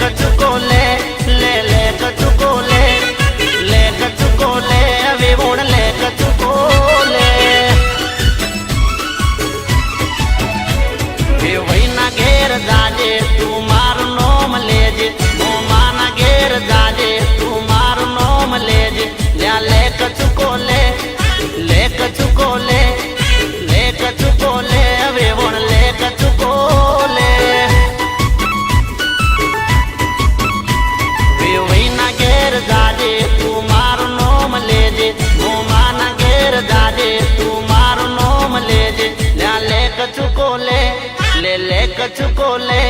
कचुको ले कचुको ले कचुको ले अभी वोण ले कचुको ले वही ना घेर जाजे तू मार नोम लेजे मोमाना घेर जाजे तू मार नोम लेजे ले कचुको ले कचुको ले कचुको ले अभी वोण ले कचुको ले वही ना घेर जाजे तू मार नोम लेजे मोमाना घेर जाजे तू मार नोम लेजे ले कचुको ले कचुको ले